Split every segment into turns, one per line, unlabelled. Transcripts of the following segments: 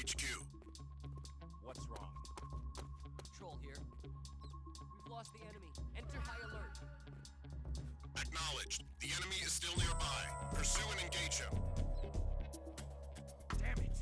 HQ.
What's wrong?
Patrol here. We've lost the enemy. Enter high alert.
Acknowledged. The enemy is still nearby. Pursue and engage him.
Damn it!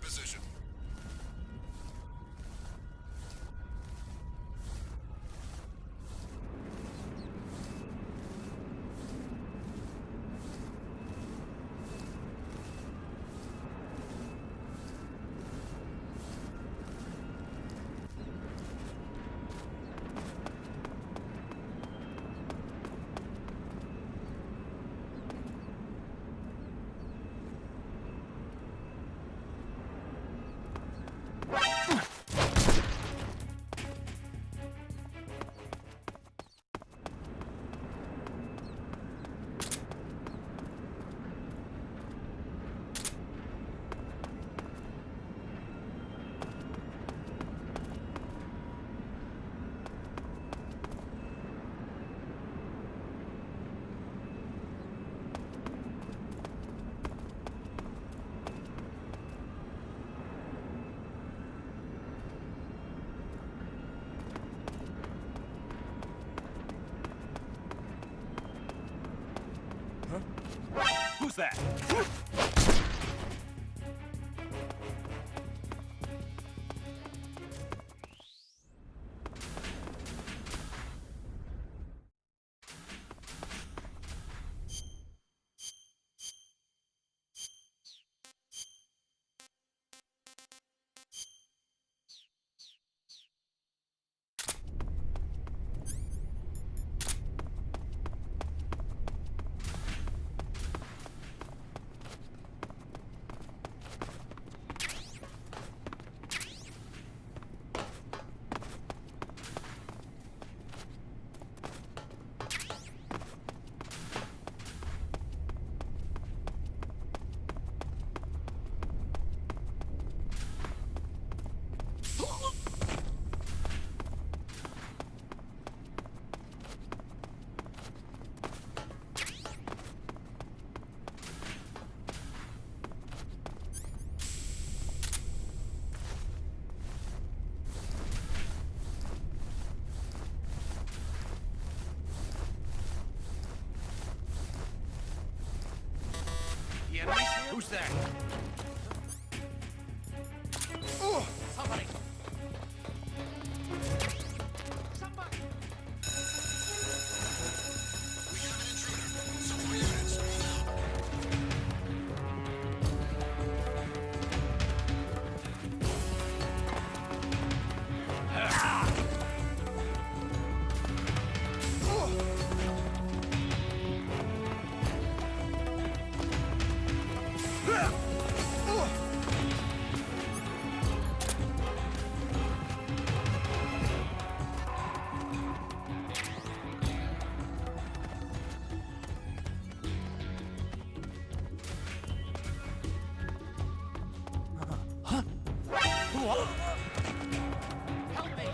position.
Who's that? The enemy's here? Who's there? Somebody! Somebody!
We have an intruder. Support units, move out.
Help me!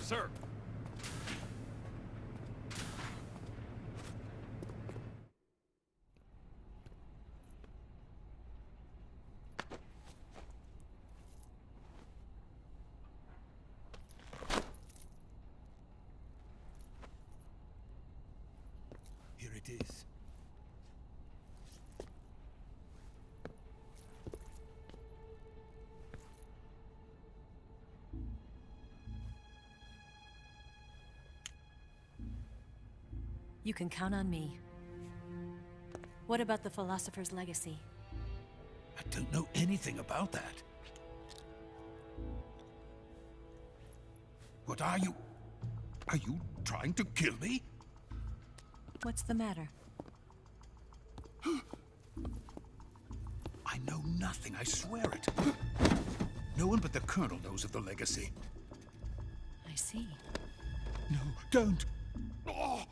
sir.
Here it is.
You can count on me. What about the philosopher's legacy?
I don't know anything about that. What are you? Are you trying to kill me?
What's the matter?
I know nothing, I swear it. No one but the Colonel knows of the legacy.
I see.
No, don't! Oh.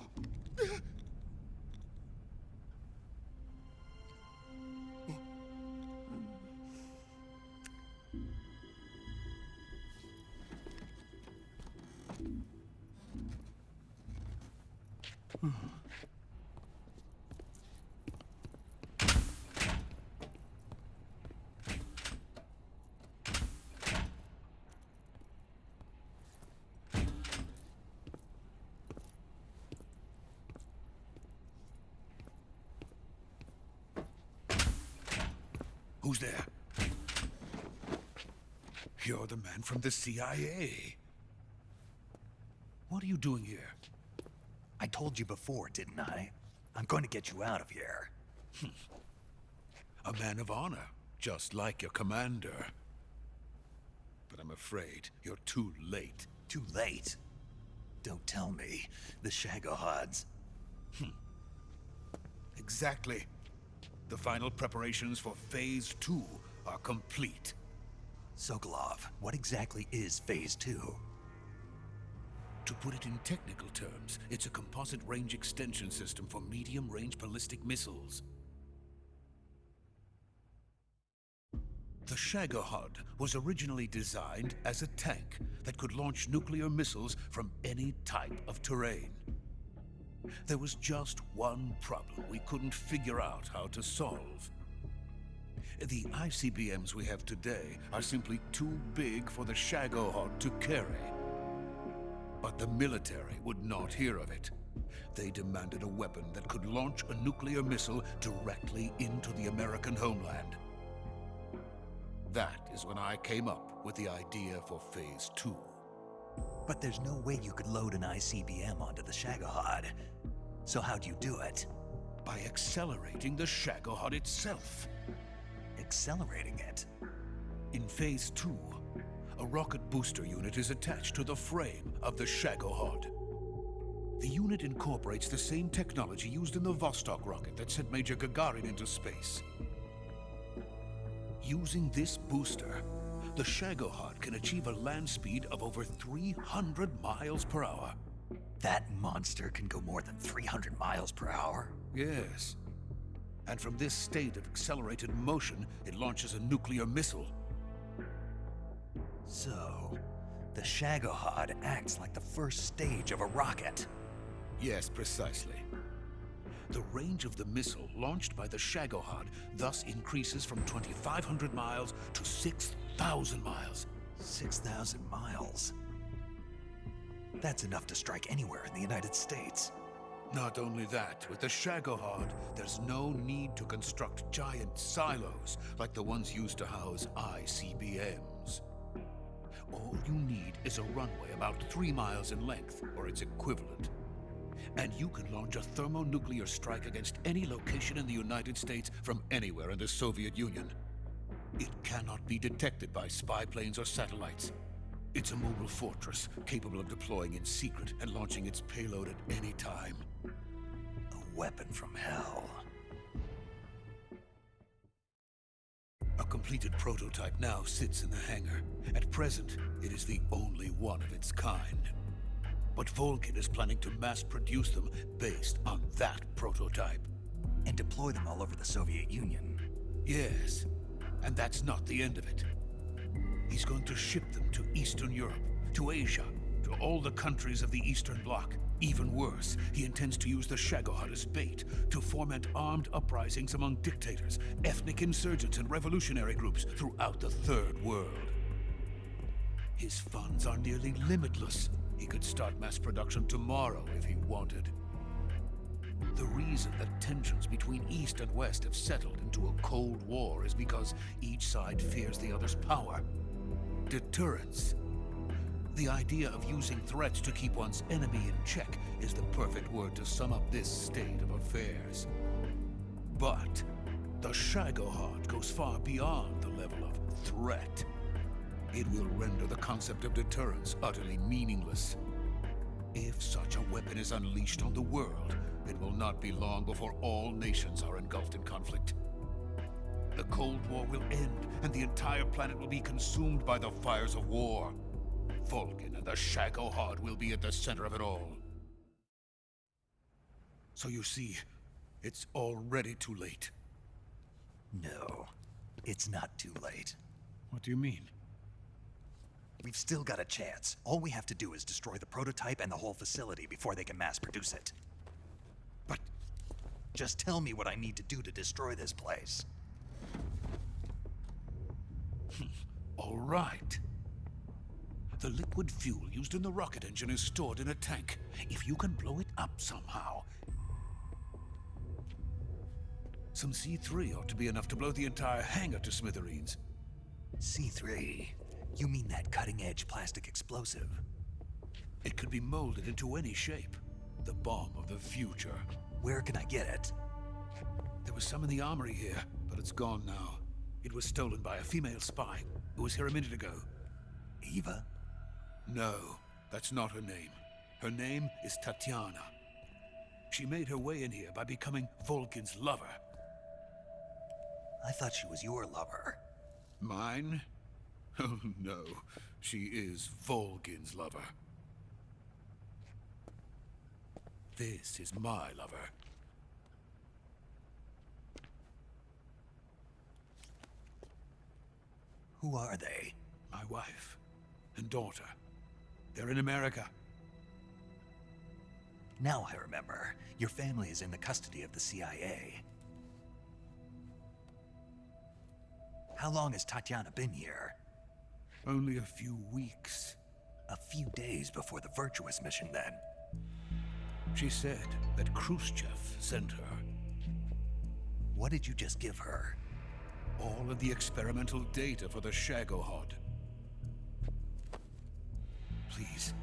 Who's there? You're the man from the CIA. What are you doing here?
I told you before, didn't I? I'm going to get you out of here.
A man of honor, just like your commander. But I'm afraid you're too late.
Too late? Don't tell me. The Shagohods.
Exactly. The final preparations for Phase 2 are complete.
Sokolov, what exactly is Phase 2?
To put it in technical terms, it's a composite range extension system for medium-range ballistic missiles. The Shagohod was originally designed as a tank that could launch nuclear missiles from any type of terrain. There was just one problem we couldn't figure out how to solve. The ICBMs we have today are simply too big for the Shagohod to carry. But the military would not hear of it. They demanded a weapon that could launch a nuclear missile directly into the American homeland. That is when I came up with the idea for Phase 2.
But there's no way you could load an ICBM onto the Shagohod. So how'd you do it?
By accelerating the Shagohod itself.
Accelerating it?
In Phase 2, a rocket booster unit is attached to the frame of the Shagohod. The unit incorporates the same technology used in the Vostok rocket that sent Major Gagarin into space. Using this booster, the Shagohod can achieve a land speed of over 300 miles per hour.
That monster can go more than 300 miles per hour?
Yes. And from this state of accelerated motion, it launches a nuclear missile.
So, the Shagohod acts like the first stage of a rocket.
Yes, precisely. The range of the missile launched by the Shagohod thus increases from 2,500 miles to 6,000 miles.
6,000 miles? That's enough to strike anywhere in the United States.
Not only that, with the Shagohod, there's no need to construct giant silos like the ones used to house ICBMs. All you need is a runway about 3 miles in length, or its equivalent. And you can launch a thermonuclear strike against any location in the United States from anywhere in the Soviet Union. It cannot be detected by spy planes or satellites. It's a mobile fortress, capable of deploying in secret and launching its payload at any time.
A weapon from hell.
A completed prototype now sits in the hangar. At present, it is the only one of its kind. But Volkin is planning to mass produce them based on that prototype.
And deploy them all over the Soviet Union.
Yes, and that's not the end of it. He's going to ship them to Eastern Europe, to Asia, to all the countries of the Eastern Bloc. Even worse, he intends to use the Shagohod as bait to foment armed uprisings among dictators, ethnic insurgents, and revolutionary groups throughout the Third World. His funds are nearly limitless. He could start mass production tomorrow if he wanted. The reason that tensions between East and West have settled into a Cold War is because each side fears the other's power. Deterrence. The idea of using threats to keep one's enemy in check is the perfect word to sum up this state of affairs. But the Shagohod goes far beyond the level of threat. It will render the concept of deterrence utterly meaningless. If such a weapon is unleashed on the world, it will not be long before all nations are engulfed in conflict. The Cold War will end, and the entire planet will be consumed by the fires of war. Vulcan and the Shagohod will be at the center of it all. So you see, it's already too late.
No, it's not too late.
What do you mean?
We've still got a chance. All we have to do is destroy the prototype and the whole facility before they can mass produce it.
But
just tell me what I need to do to destroy this place.
all right. The liquid fuel used in the rocket engine is stored in a tank. If you can blow it up somehow... Some C3 ought to be enough to blow the entire hangar to smithereens.
C3? You mean that cutting-edge plastic explosive?
It could be molded into any shape. The bomb of the future.
Where can I get it?
There was some in the armory here, but it's gone now. It was stolen by a female spy who was here a minute ago.
Eva?
No, that's not her name. Her name is Tatiana. She made her way in here by becoming Vulcan's lover.
I thought she was your lover.
Mine? Oh no, she is Vulcan's lover. This is my lover.
Who are they?
My wife and daughter. They're in America.
Now I remember. Your family is in the custody of the CIA. How long has Tatiana been here?
Only a few weeks.
A few days before the Virtuous mission, then.
She said that Groznyj sent her.
What did you just give her?
All of the experimental data for the Shagohod. Please,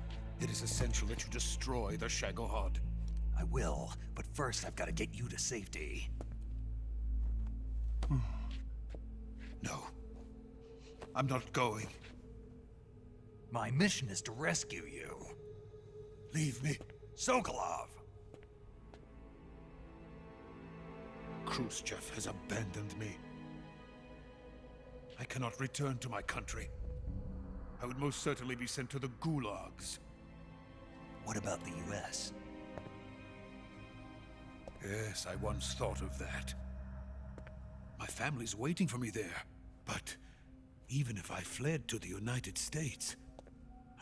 it is essential that you destroy the Shagohod.
I will, but first I've got to get you to safety.
No. I'm not going.
My mission is to rescue you.
Leave me.
Sokolov!
Groznyj has abandoned me. I cannot return to my country. I would most certainly be sent to the gulags.
What about the US?
Yes, I once thought of that. My family's waiting for me there. But even if I fled to the United States,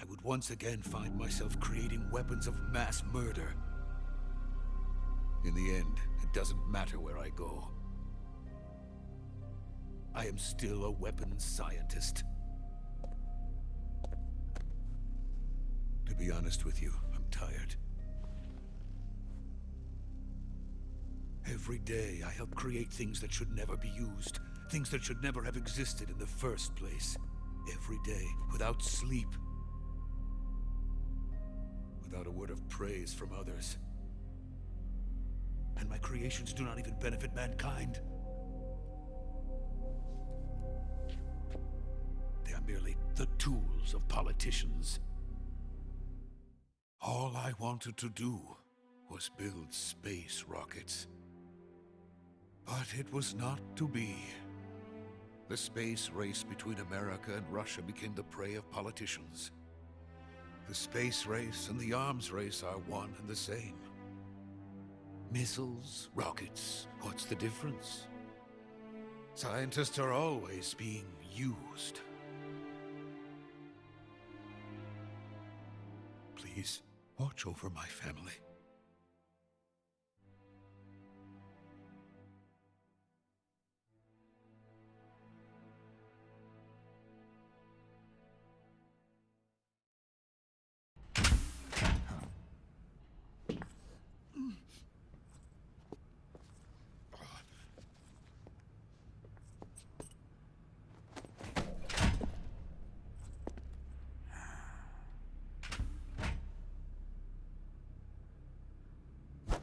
I would once again find myself creating weapons of mass murder. In the end, it doesn't matter where I go. I am still a weapons scientist. To be honest with you, I'm tired. Every day, I help create things that should never be used. Things that should never have existed in the first place. Every day, without sleep. Without a word of praise from others. And my creations do not even benefit mankind. They are merely the tools of politicians. All I wanted to do was build space rockets. But it was not to be. The space race between America and Russia became the prey of politicians. The space race and the arms race are one and the same. Missiles, rockets, what's the difference? Scientists are always being used. Please, watch over my family.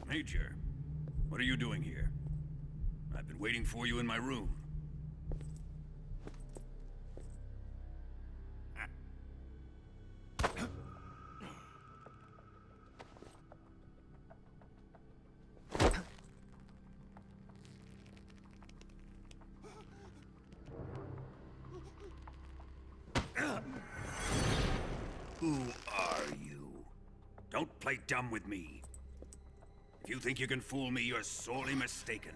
Major, what are you doing here? I've been waiting for you in my room. Who are you? Don't play dumb with me. If you think you can fool me, you're sorely mistaken.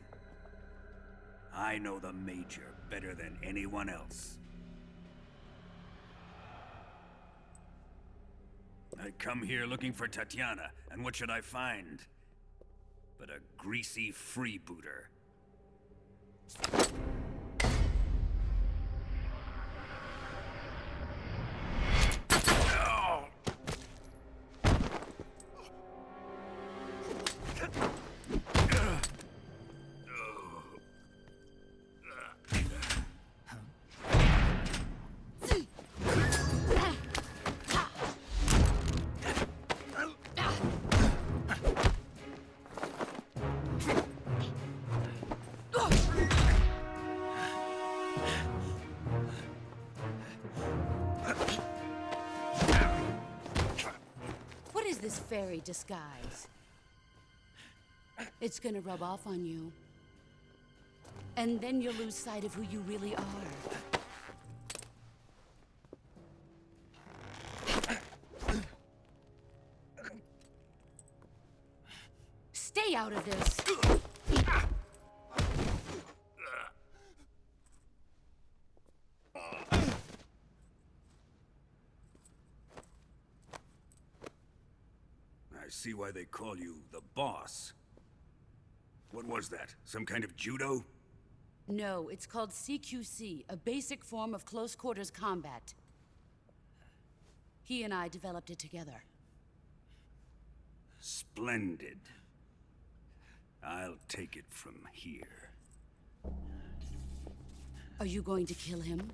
I know the Major better than anyone else. I come here looking for Tatiana, and what should I find? But a greasy freebooter.
What is this fairy disguise? It's gonna rub off on you. And then you'll lose sight of who you really are. Stay out of this!
I see why they call you the boss. What was that? Some kind of judo?
No, it's called CQC, a basic form of close quarters combat. He and I developed it together.
Splendid. I'll take it from here.
Are you going to kill him?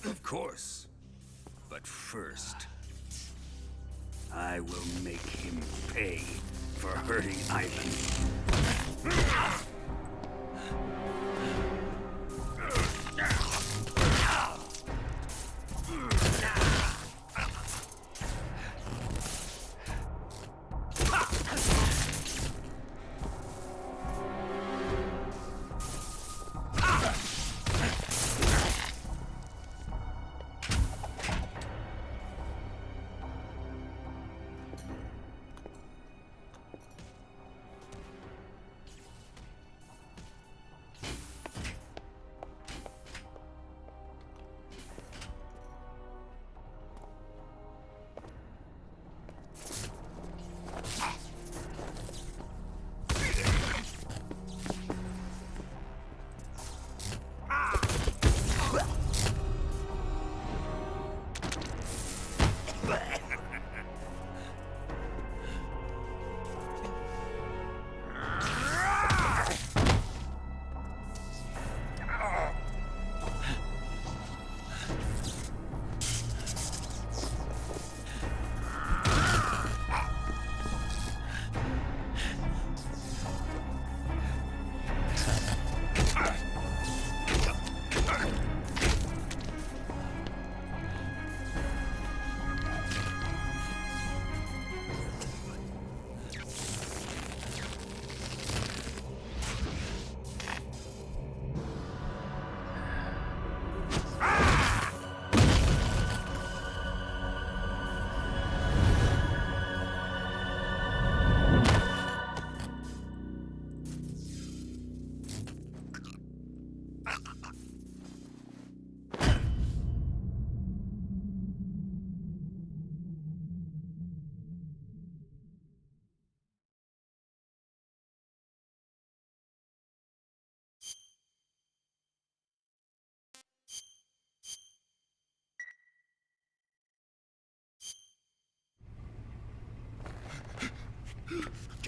Of course. But first, I will make him pay for hurting Ivan.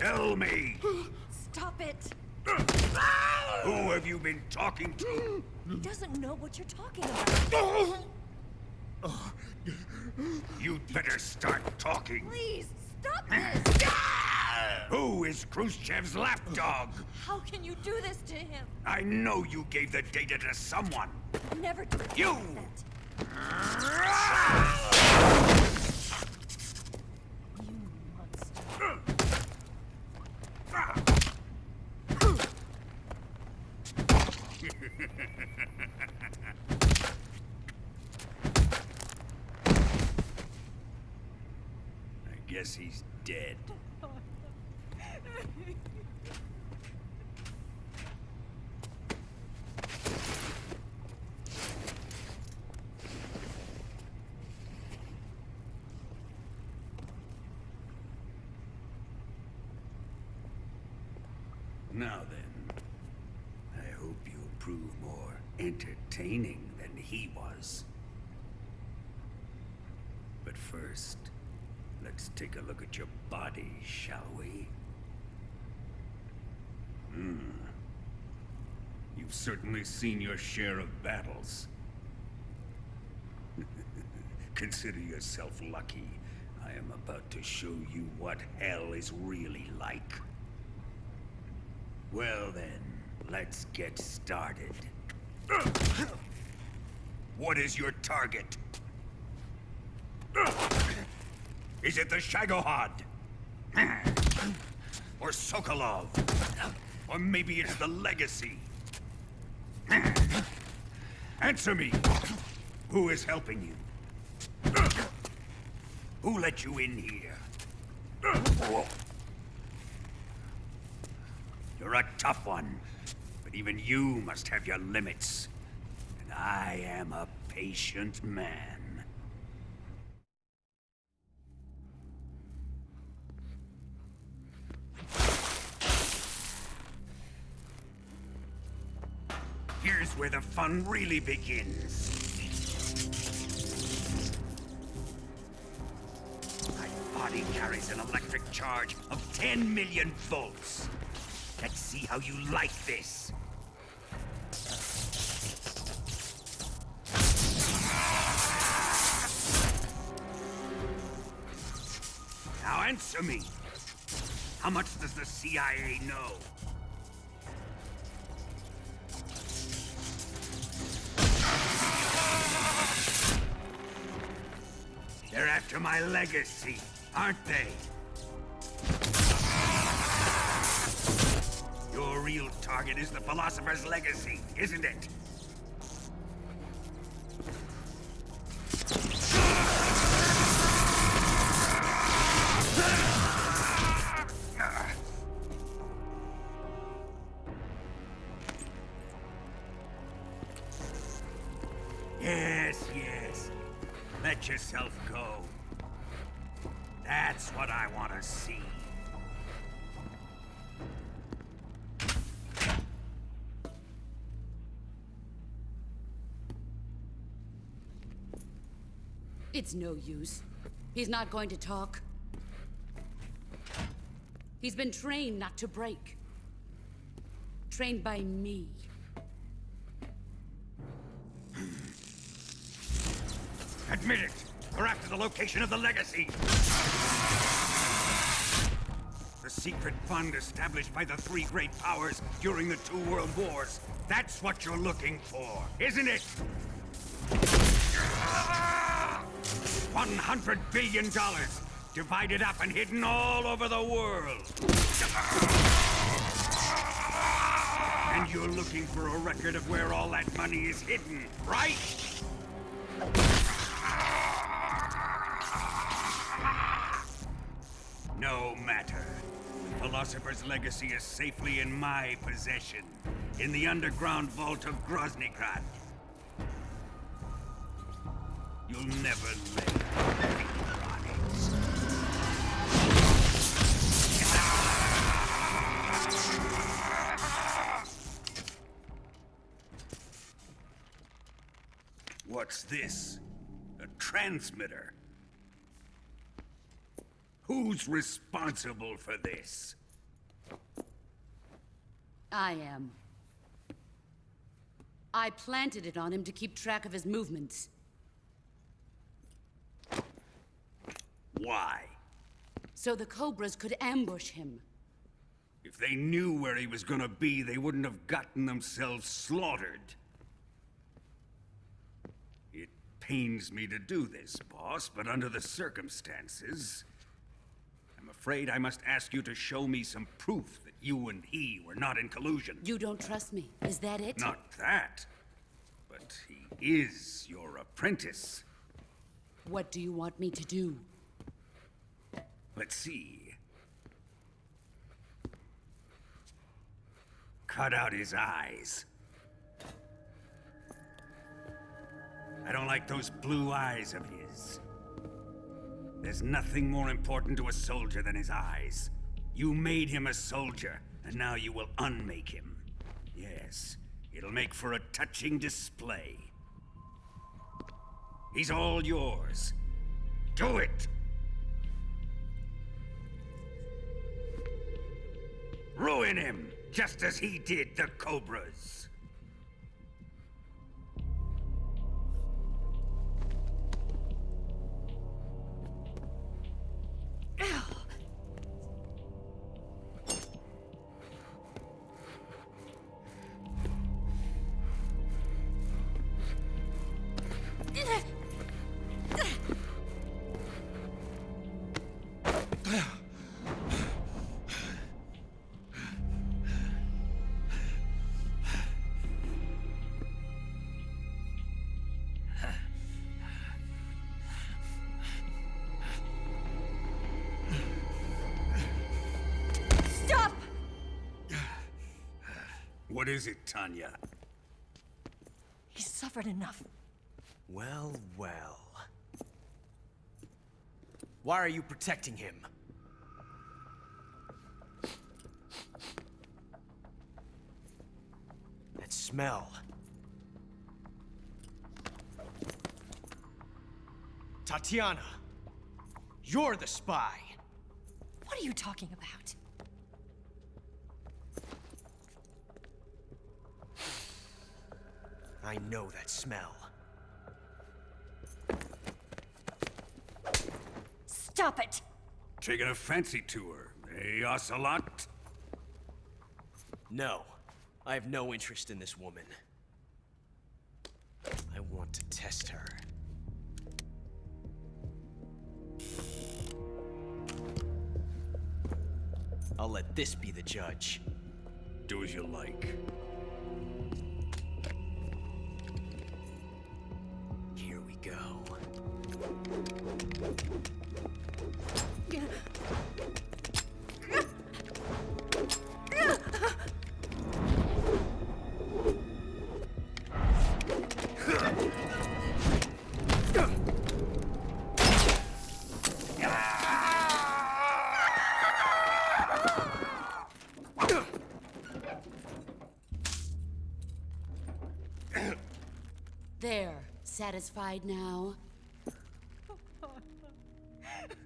Tell me,
Stop it!
who have you been talking to?
He doesn't know what you're talking about.
You'd better start talking.
Please, stop this!
Who is Khrushchev's lapdog?
How can you do this to him?
I know you gave the data to someone.
Never do
You!
that. You monster.
I guess he's dead. Now then, I hope you'll prove more entertaining than he was. But first, let's take a look at your body, shall we? You've certainly seen your share of battles. Consider yourself lucky. I am about to show you what hell is really like. Well then, let's get started. What is your target? Is it the Shagohod? Or Sokolov? Or maybe it's the Legacy? Answer me! Who is helping you? Who let you in here? You're a tough one, but even you must have your limits. And I am a patient man. Here's where the fun really begins. My body carries an electric charge of 10 million volts. Let's see how you like this. Now answer me. How much does the CIA know? They're after my legacy, aren't they? Your real target is the Philosopher's Legacy, isn't it? Yes, yes. Let yourself go. That's what I want to see.
It's no use. He's not going to talk. He's been trained not to break. Trained by me.
Admit it! We're after the location of the Legacy! The secret fund established by the three great powers during the two world wars. That's what you're looking for, isn't it? $100 billion, divided up and hidden all over the world. And you're looking for a record of where all that money is hidden, right? No matter. The Philosopher's Legacy is safely in my possession, in the underground vault of Groznyj. You'll never lay finger on it. What's this? A transmitter? Who's responsible for this?
I am. I planted it on him to keep track of his movements.
Why?
So the Cobras could ambush him.
If they knew where he was gonna be, they wouldn't have gotten themselves slaughtered. It pains me to do this, boss, but under the circumstances, I'm afraid I must ask you to show me some proof that you and he were not in collusion.
You don't trust me, is that it?
Not that, but he is your apprentice.
What do you want me to do?
Let's see. Cut out his eyes. I don't like those blue eyes of his. There's nothing more important to a soldier than his eyes. You made him a soldier, and now you will unmake him. Yes, it'll make for a touching display. He's all yours. Do it! Ruin him, just as he did the Cobras.
Stop!
What is it, Tanya?
He's suffered enough.
Well, well. Why are you protecting him? That smell. Tatiana, you're the spy.
What are you talking about?
I know that smell.
Stop it!
Taking a fancy tour, eh, Ocelot?
No, I have no interest in this woman. I want to test her. I'll let this be the judge.
Do as you like.
Here we go.
There, satisfied now?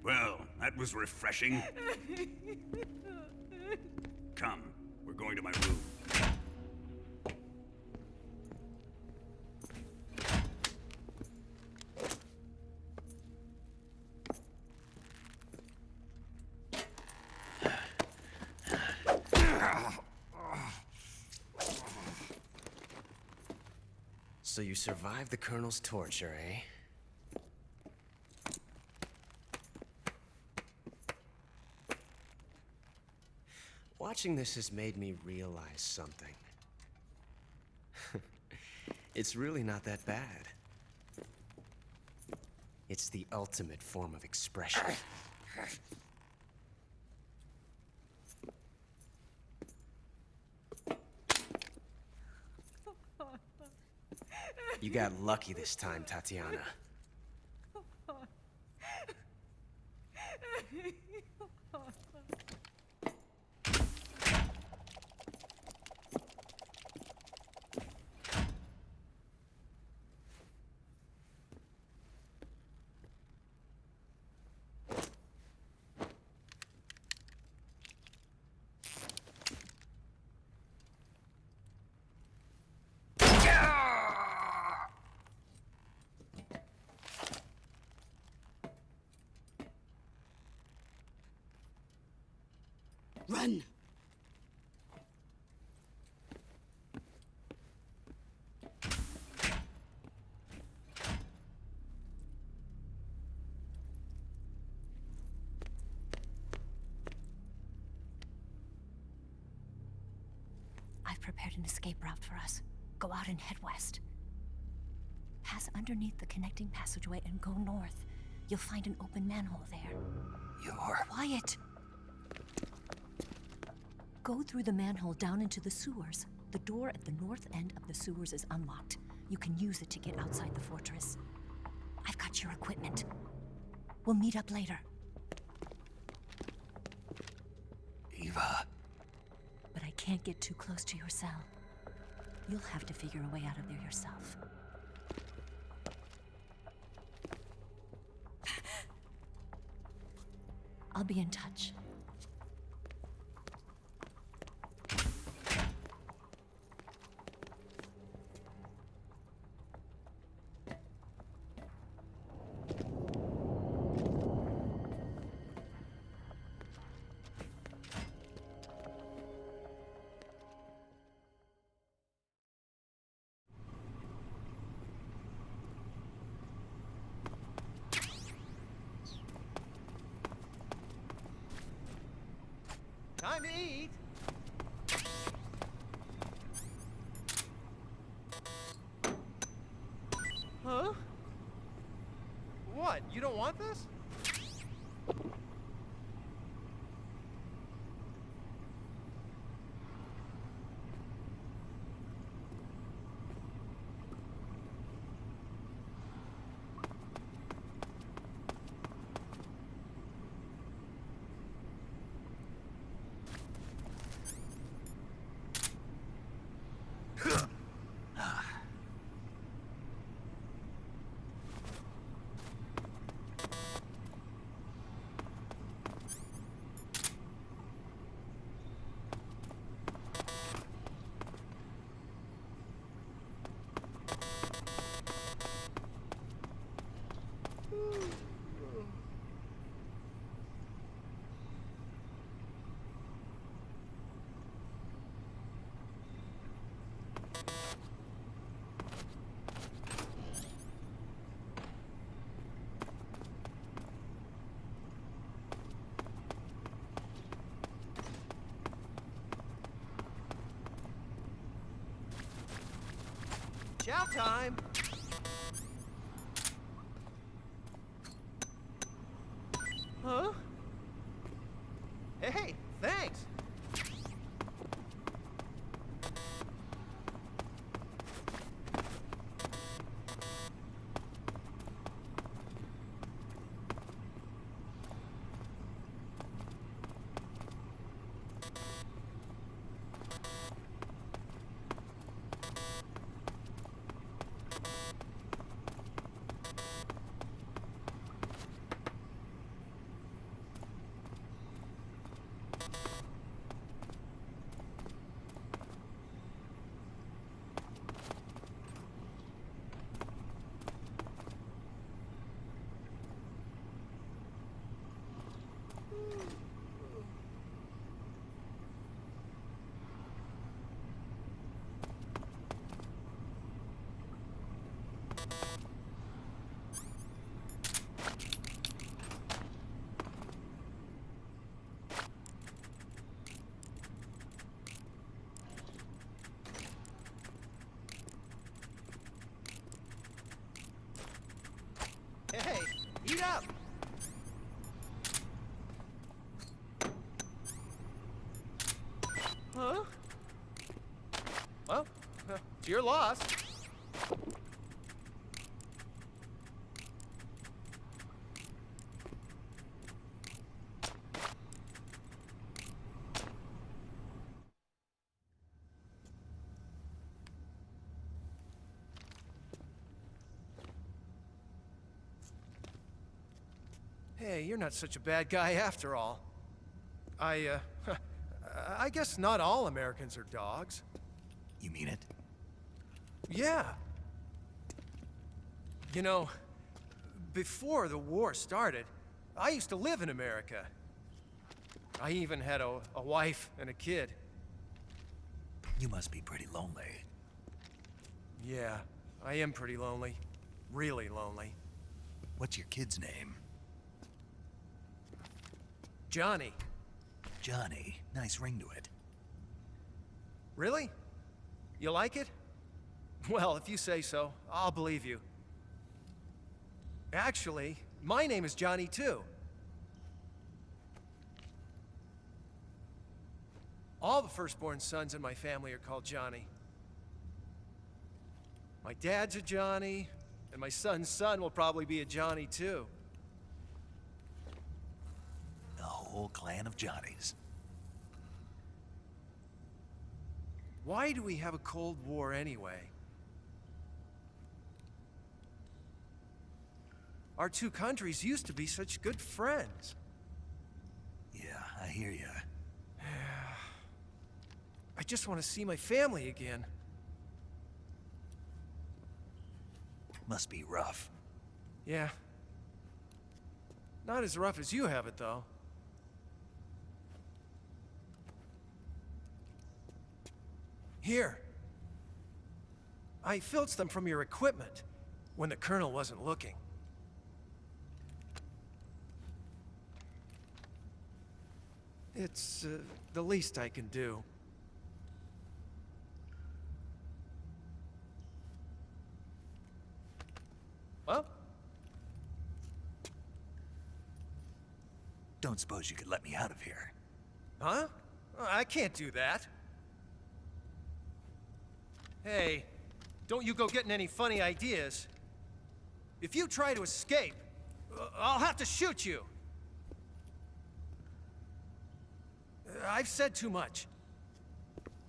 Well, that was refreshing. Come, we're going to my room.
So you survived the Colonel's torture, eh? Watching this has made me realize something. It's really not that bad. It's the ultimate form of expression. You got lucky this time, Tatiana.
Run!
I've prepared an escape route for us. Go out and head west. Pass underneath the connecting passageway and go north. You'll find an open manhole there.
You're...
Quiet! Go through the manhole down into the sewers. The door at the north end of the sewers is unlocked. You can use it to get outside the fortress. I've got your equipment. We'll meet up later.
Eva...
But I can't get too close to your cell. You'll have to figure a way out of there yourself. I'll be in touch.
Time to eat. Huh? What? You don't want this? Chow time! Huh? Hey, thanks! Hey, eat up! Huh? Well, it's your loss. Hey, you're not such a bad guy after all. I guess not all Americans are dogs.
You mean it?
Yeah. You know, before the war started, I used to live in America. I even had a wife and a kid.
You must be pretty lonely.
Yeah, I am pretty lonely. Really lonely.
What's your kid's name?
Johnny.
Johnny. Nice ring to it.
Really? You like it? Well, if you say so, I'll believe you. Actually, my name is Johnny too. All the firstborn sons in my family are called Johnny. My dad's a Johnny, and my son's son will probably be a Johnny too.
The whole clan of Johnnies.
Why do we have a Cold War anyway? Our two countries used to be such good friends.
Yeah, I hear ya.
I just want to see my family again.
Must be rough.
Yeah. Not as rough as you have it, though. Here. I filched them from your equipment when the Colonel wasn't looking. It's the least I can do. Well?
Don't suppose you could let me out of here?
Huh? I can't do that. Hey, don't you go getting any funny ideas. If you try to escape, I'll have to shoot you. I've said too much.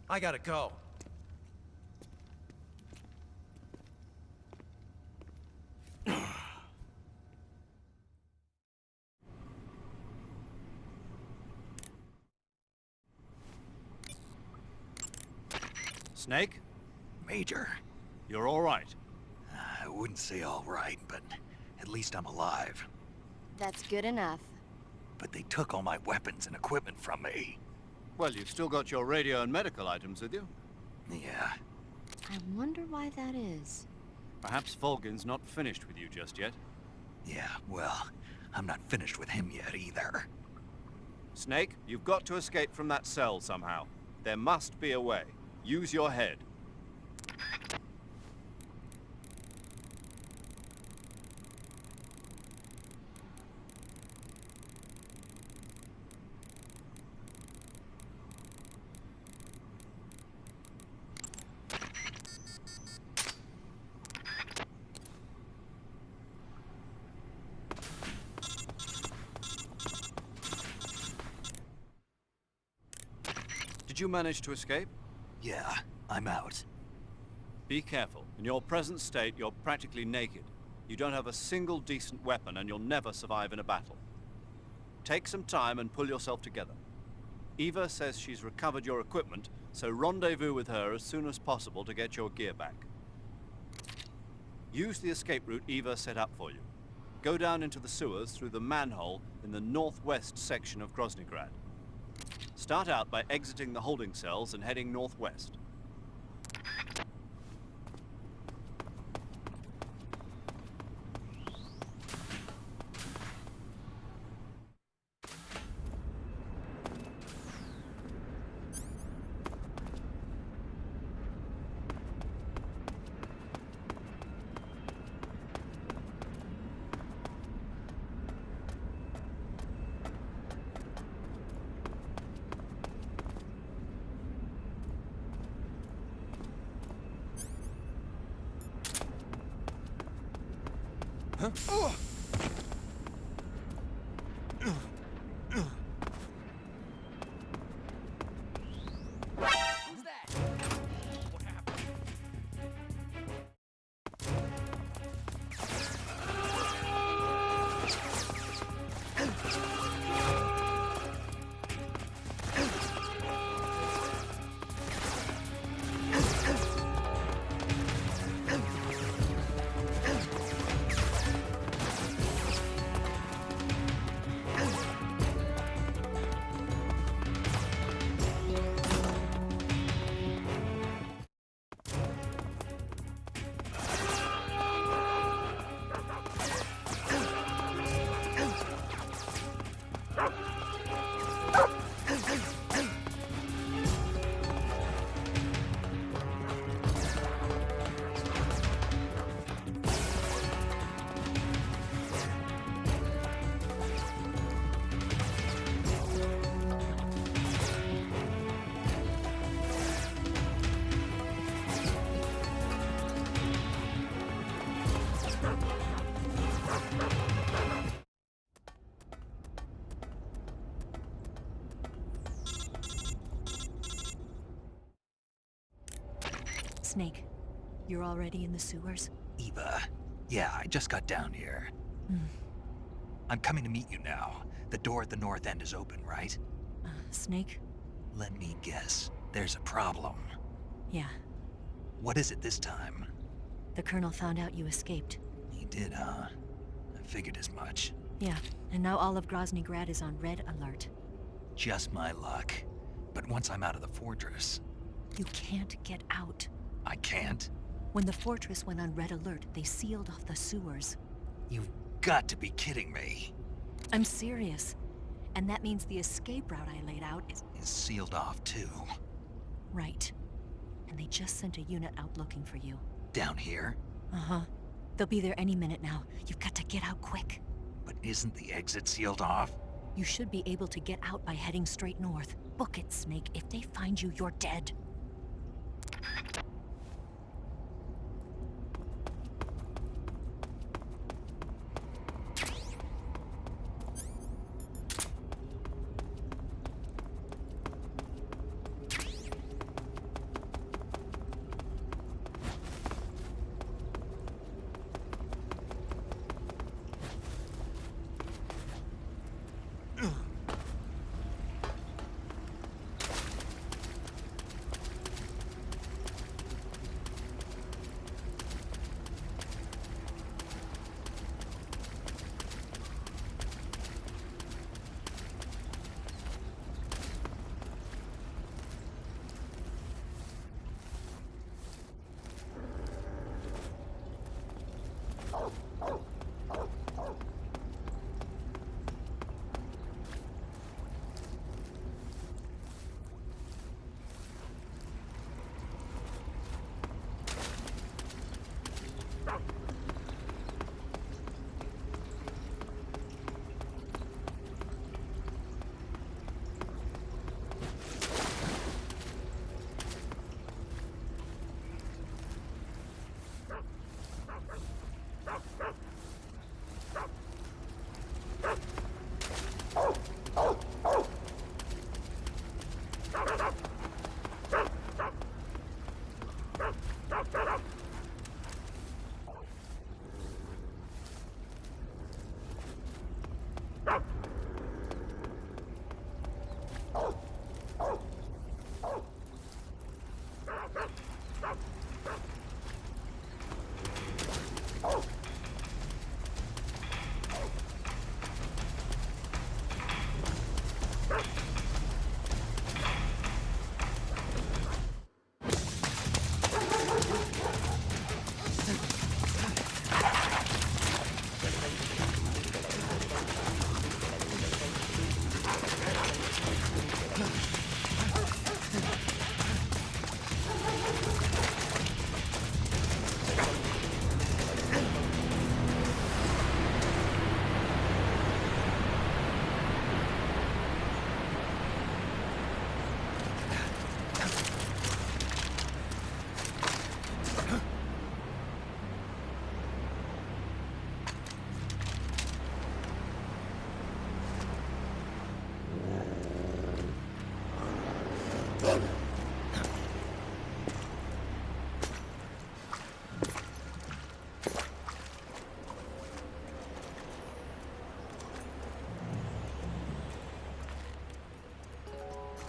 I gotta go.
Snake?
Major,
You're all right.
I wouldn't say all right, but at least I'm alive.
That's good enough.
But they took all my weapons and equipment from me.
Well, you've still got your radio and medical items with you.
Yeah,
I wonder why that is.
Perhaps Volgin's not finished with you just yet.
yeah, well, I'm not finished with him yet either.
Snake, you've got to escape from that cell somehow. There must be a way. Use your head. Did you manage to escape?
Yeah, I'm out.
Be careful. In your present state, you're practically naked. You don't have a single decent weapon, and you'll never survive in a battle. Take some time and pull yourself together. Eva says she's recovered your equipment, so rendezvous with her as soon as possible to get your gear back. Use the escape route Eva set up for you. Go down into the sewers through the manhole in the northwest section of Groznyj Grad. Start out by exiting the holding cells and heading northwest.
Huh?
Who's that? What happened?
Snake, you're already in the sewers?
Eva, yeah, I just got down here. I'm coming to meet you now. The door at the north end is open, right?
Snake?
Let me guess. There's a problem.
Yeah.
What is it this time?
The Colonel found out you escaped.
He did, huh? I figured as much.
Yeah, and now all of Groznyj Grad is on red alert.
Just my luck. But once I'm out of the fortress...
You can't get out.
I can't?
When the fortress went on red alert, they sealed off the sewers.
You've got to be kidding me.
I'm serious. And that means the escape route I laid out is
sealed off, too.
right. And they just sent a unit out looking for you.
Down here?
Uh-huh. They'll be there any minute now. You've got to get out quick.
But isn't the exit sealed off?
You should be able to get out by heading straight north. Book it, Snake. If they find you, you're dead.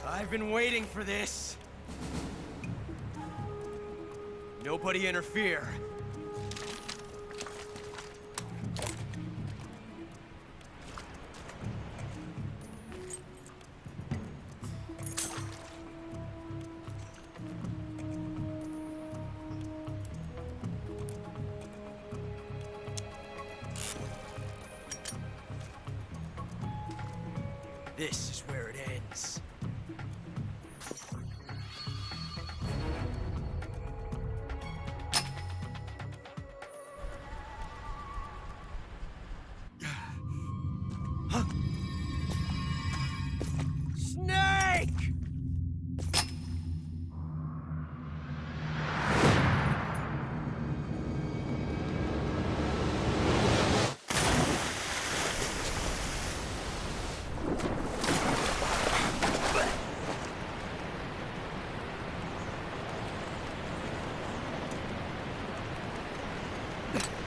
I've been waiting for this. Nobody interfere. This is where it ends. Snake! Ugh.